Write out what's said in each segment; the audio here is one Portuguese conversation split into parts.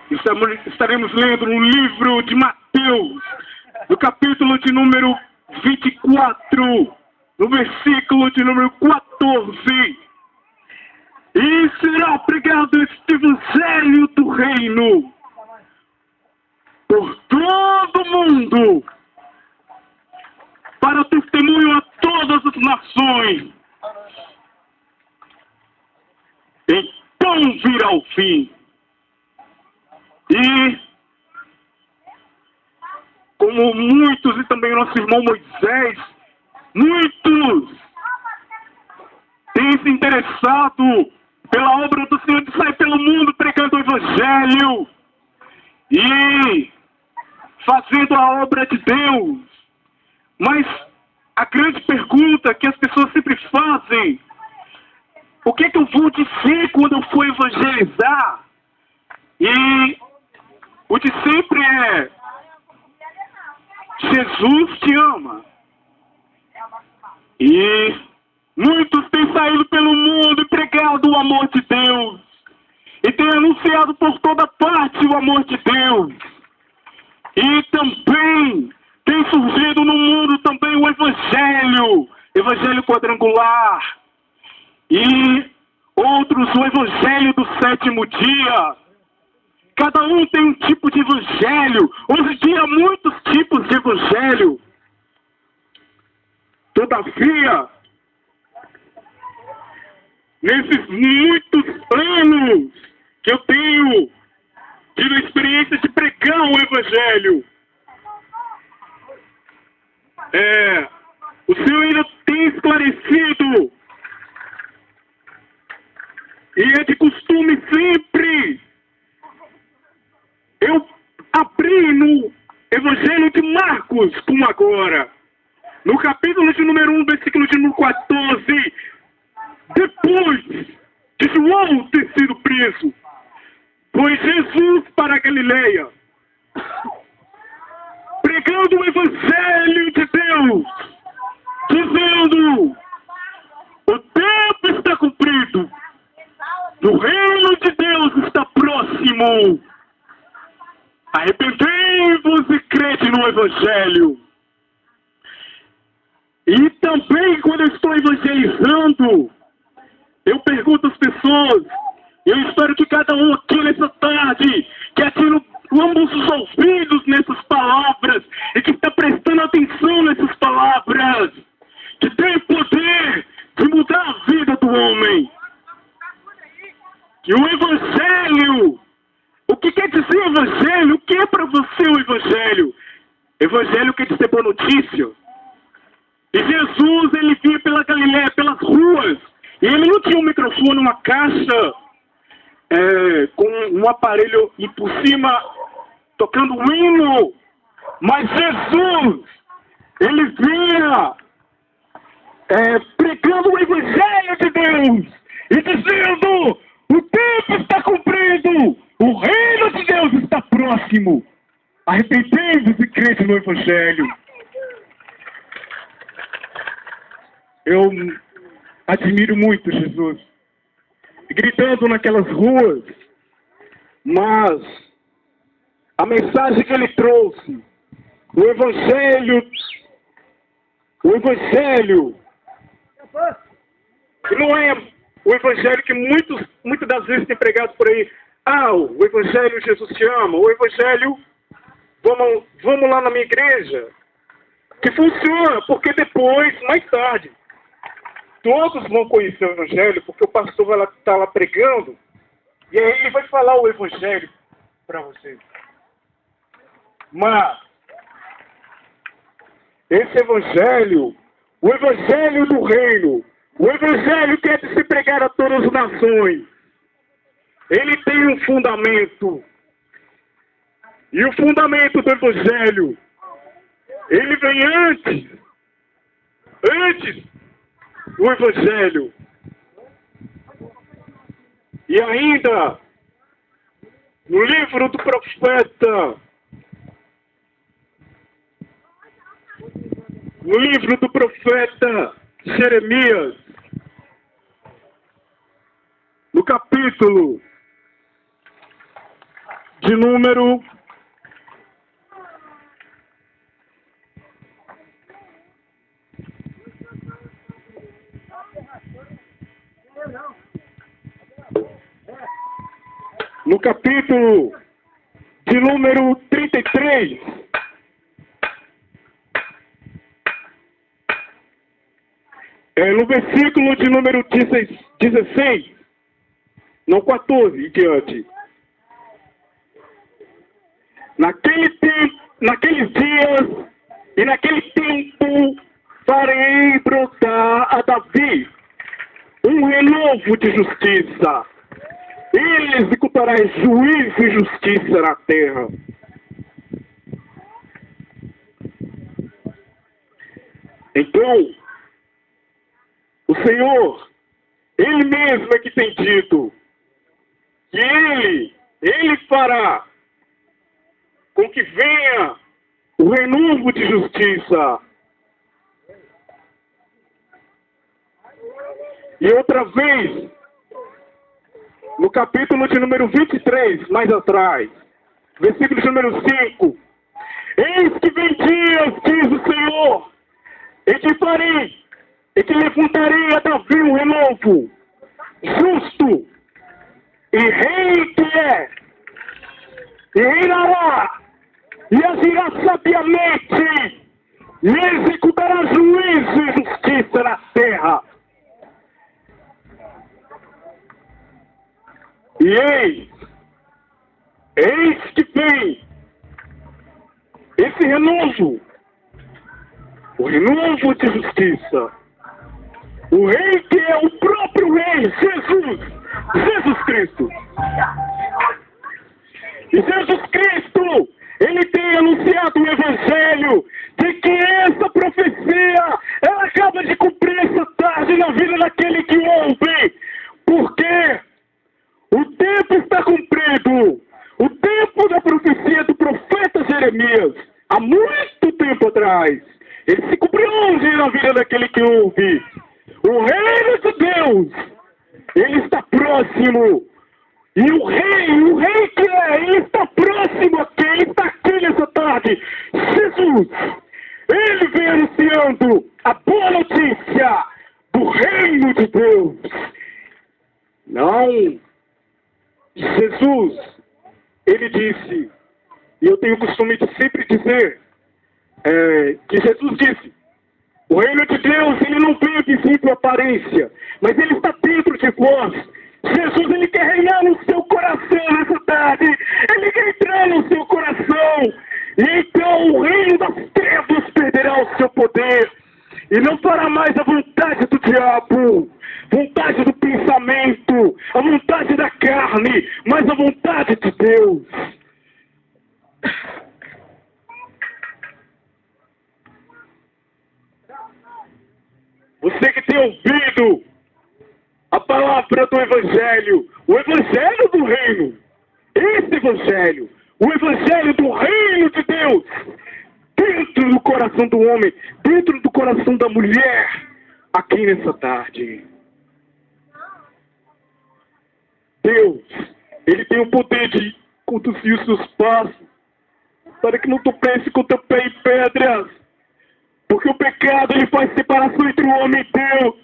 Estaremos lendo no livro de Mateus, no capítulo de número 24, no versículo de número 14. E será pregado este evangelho do reino por todo o mundo, para testemunho a todas as nações. Então virá o fim. E, como muitos, e também nosso irmão Moisés, muitos têm se interessado pela obra do Senhor de sair pelo mundo pregando o Evangelho e fazendo a obra de Deus. Mas a grande pergunta que as pessoas sempre fazem: o que é que eu vou dizer quando eu for evangelizar? E o de sempre é: Jesus te ama. E muitos têm saído pelo mundo e pregado o amor de Deus. E têm anunciado por toda parte o amor de Deus. E também tem surgido no mundo também o Evangelho quadrangular. E outros o Evangelho do sétimo dia. Cada um tem um tipo de evangelho. Hoje em dia há muitos tipos de evangelho. Todavia, nesses muitos anos que eu tenho tido a experiência de pregar o evangelho, o Senhor ainda tem esclarecido, e é de costume sempre eu abri no Evangelho de Marcos, como agora, no capítulo de número 1, versículo de número 14, depois de João ter sido preso, foi Jesus para a Galileia, pregando o Evangelho de Deus, dizendo: o tempo está cumprido, o reino de Deus está próximo. Arrependei-vos e crede no Evangelho. E também, quando eu estou evangelizando, eu pergunto às pessoas, eu espero que cada um aqui nessa tarde, que atire ambos os ouvidos nessas palavras, e que está prestando atenção nessas palavras, que tem poder de mudar a vida do homem. Que o Evangelho, o que quer dizer Evangelho? O que é para você o Evangelho? Evangelho quer dizer boa notícia. E Jesus, ele vinha pela Galileia, pelas ruas, e ele não tinha um microfone, uma caixa, com um aparelho e por cima, tocando um hino. Mas Jesus, ele vinha pregando o Evangelho de Deus, e dizendo: o tempo está cumprido, o reino de Deus está próximo. Arrependei-vos e crede no Evangelho. Eu admiro muito Jesus, gritando naquelas ruas, mas a mensagem que ele trouxe, o Evangelho, que não é o Evangelho que muitas das vezes tem pregado por aí. O Evangelho Jesus te ama, o Evangelho, vamos lá na minha igreja, que funciona, porque depois, mais tarde, todos vão conhecer o Evangelho, porque o pastor vai estar lá pregando, e aí ele vai falar o Evangelho para vocês. Mas esse Evangelho, o Evangelho do reino, o Evangelho que é de se pregar a todas as nações, ele tem um fundamento. E o fundamento do Evangelho, ele vem antes do Evangelho. E ainda, no livro do profeta Jeremias, no capítulo de número 33, no versículo de número 16, não 14 em diante. Naqueles dias e naquele tempo farei brotar a Davi um renovo de justiça. Ele executará juízo e justiça na terra. Então, o Senhor, Ele mesmo é que tem dito que Ele fará com que venha o renovo de justiça. E outra vez, no capítulo de número 23, mais atrás, versículo de número 5, eis que vem dias, diz o Senhor, e que farei, e que levantarei a Davi um renovo, justo, e rei que é, e reinará, e agirá sabiamente, e executará juízo e justiça na terra. E eis que vem esse renovo, o renovo de justiça. O rei que é o próprio rei, Jesus Cristo. E Jesus Cristo, Ele tem anunciado o Evangelho de que essa profecia, ela acaba de cumprir essa tarde na vida daquele que ouve. Porque o tempo está cumprido. O tempo da profecia do profeta Jeremias, há muito tempo atrás, ele se cumpriu hoje na vida daquele que ouve. O reino de Deus, ele está próximo. E o rei que é, ele está próximo aqui, ele está aqui nessa tarde. Jesus, ele vem anunciando a boa notícia do reino de Deus. Não, Jesus, ele disse, e eu tenho o costume de sempre dizer, que Jesus disse, o reino de Deus, ele não veio de visível aparência, mas ele está dentro de vós. Jesus, ele quer reinar no seu coração nessa tarde, ele quer entrar no seu coração, e então o reino das trevas perderá o seu poder, e não fará mais a vontade do diabo, vontade do pensamento, a vontade da carne, mas a vontade de Deus. Você que tem ouvido a palavra do Evangelho, o Evangelho do Reino, esse Evangelho, o Evangelho do Reino de Deus, dentro do coração do homem, dentro do coração da mulher, aqui nessa tarde. Deus, Ele tem o poder de conduzir os seus passos, para que não tropece com o teu pé em pedras, porque o pecado, ele faz separação entre o homem e Deus.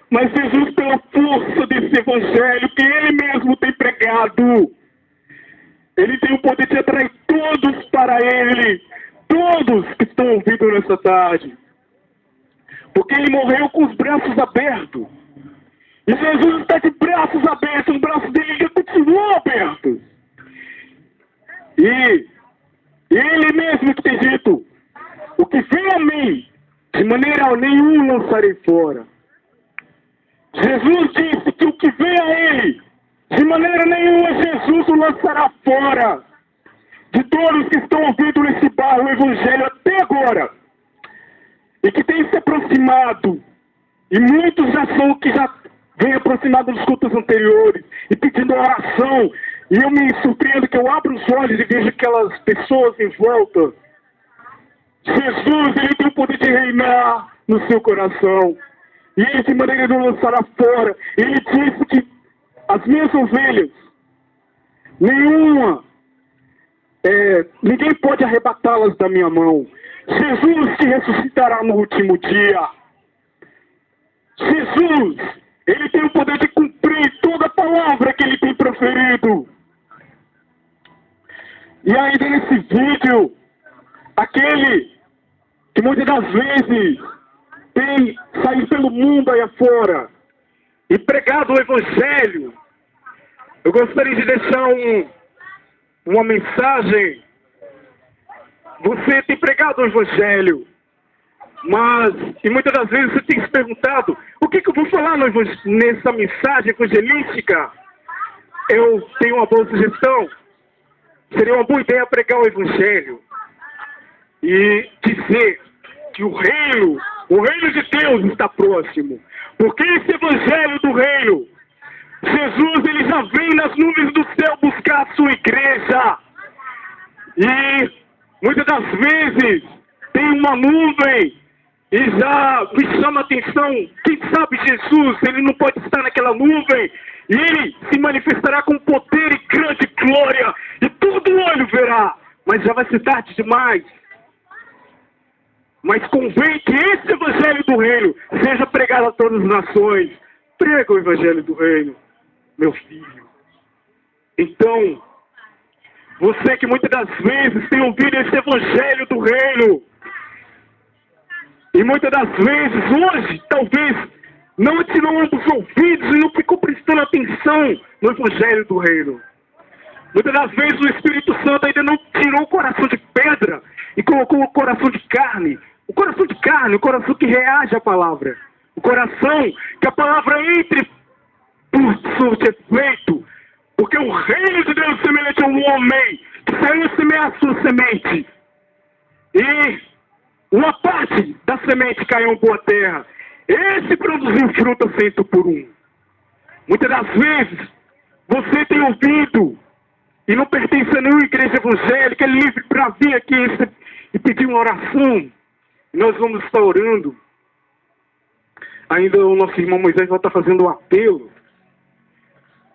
Mas Jesus, pela força desse Evangelho que Ele mesmo tem pregado, Ele tem o poder de atrair todos para Ele, todos que estão ouvindo nessa tarde. Porque Ele morreu com os braços abertos. E Jesus está de braços abertos, os braços dele ainda continuam abertos. E Ele mesmo que tem dito, o que vem a mim, de maneira nenhuma lançarei fora. Jesus disse que o que vem a Ele, de maneira nenhuma Jesus o lançará fora. De todos que estão ouvindo nesse bar o Evangelho até agora, e que tem se aproximado, e muitos já são que já vêm aproximados dos cultos anteriores, e pedindo oração, e eu me surpreendo que eu abro os olhos e vejo aquelas pessoas em volta. Jesus, Ele tem o poder de reinar no seu coração. E Ele de maneira de lançará fora. Ele disse que as minhas ovelhas, nenhuma ninguém pode arrebatá-las da minha mão. Jesus te ressuscitará no último dia. Jesus, ele tem o poder de cumprir toda a palavra que ele tem proferido. E ainda nesse vídeo, aquele que muitas das vezes tem saído pelo mundo aí afora e pregado o Evangelho, eu gostaria de deixar uma mensagem. Você tem pregado o Evangelho, mas, e muitas das vezes você tem se perguntado, o que eu vou falar nessa mensagem evangelística? Eu tenho uma boa sugestão. Seria uma boa ideia pregar o Evangelho e dizer que o reino de Deus está próximo. Porque esse Evangelho do reino, Jesus, ele já vem nas nuvens do céu buscar a sua igreja. E muitas das vezes tem uma nuvem e já me chama a atenção. Quem sabe Jesus, ele não pode estar naquela nuvem e ele se manifestará com poder e grande glória e todo olho verá, mas já vai ser tarde demais. Mas convém que esse Evangelho do reino seja pregado a todas as nações. Prega o Evangelho do reino, meu filho. Então, você que muitas das vezes tem ouvido esse Evangelho do reino, e muitas das vezes hoje, talvez, não atirou os ouvidos e não ficou prestando atenção no Evangelho do reino. Muitas das vezes o Espírito Santo ainda não tirou o coração de pedra e colocou o coração de carne. O coração de carne, o coração que reage à palavra. O coração que a palavra entre por seu efeito. Porque o reino de Deus é semelhante a um homem que saiu semear a sua semente. E uma parte da semente caiu em boa terra. Esse produziu fruto a 100 por 1. Muitas das vezes você tem ouvido e não pertence a nenhuma igreja evangélica, é livre para vir aqui e pedir uma oração. E nós vamos estar orando. Ainda o nosso irmão Moisés vai estar fazendo um apelo.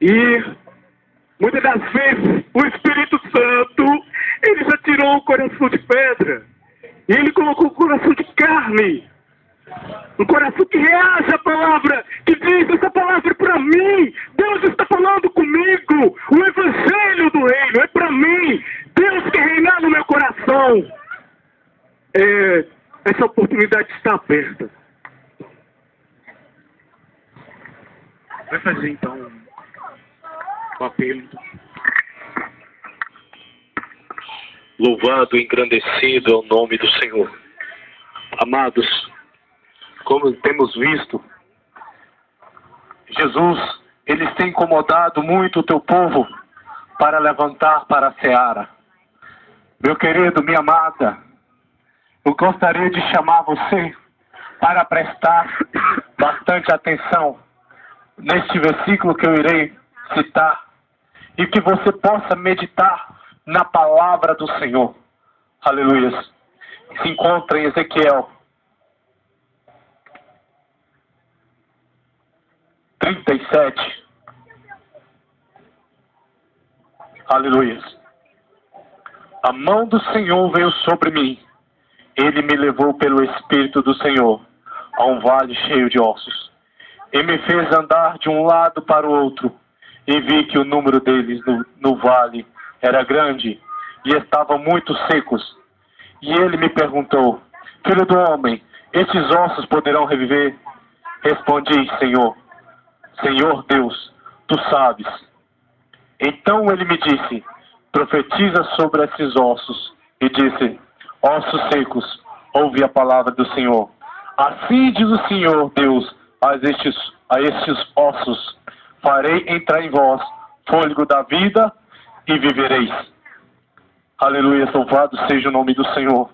E muitas das vezes o Espírito Santo, ele já tirou o coração de pedra. E ele colocou o coração de carne. Um coração que reage à palavra, que diz, essa palavra é para mim. Deus está falando comigo. O Evangelho do reino é para mim. Deus quer reinar no meu coração. Essa oportunidade está aberta. Vai fazer então um apelo. Louvado e engrandecido é o nome do Senhor. Amados, como temos visto, Jesus, ele tem incomodado muito o teu povo para levantar para a seara. Meu querido, minha amada, eu gostaria de chamar você para prestar bastante atenção neste versículo que eu irei citar e que você possa meditar na palavra do Senhor. Aleluia. Se encontra em Ezequiel 37. Aleluia. A mão do Senhor veio sobre mim. Ele me levou pelo Espírito do Senhor a um vale cheio de ossos. E me fez andar de um lado para o outro. E vi que o número deles no vale era grande e estavam muito secos. E ele me perguntou: Filho do homem, estes ossos poderão reviver? Respondi: Senhor Deus, tu sabes. Então ele me disse: profetiza sobre esses ossos. E disse: ossos secos, ouve a palavra do Senhor. Assim diz o Senhor Deus a estes ossos: farei entrar em vós fôlego da vida e vivereis. Aleluia, louvado seja o nome do Senhor.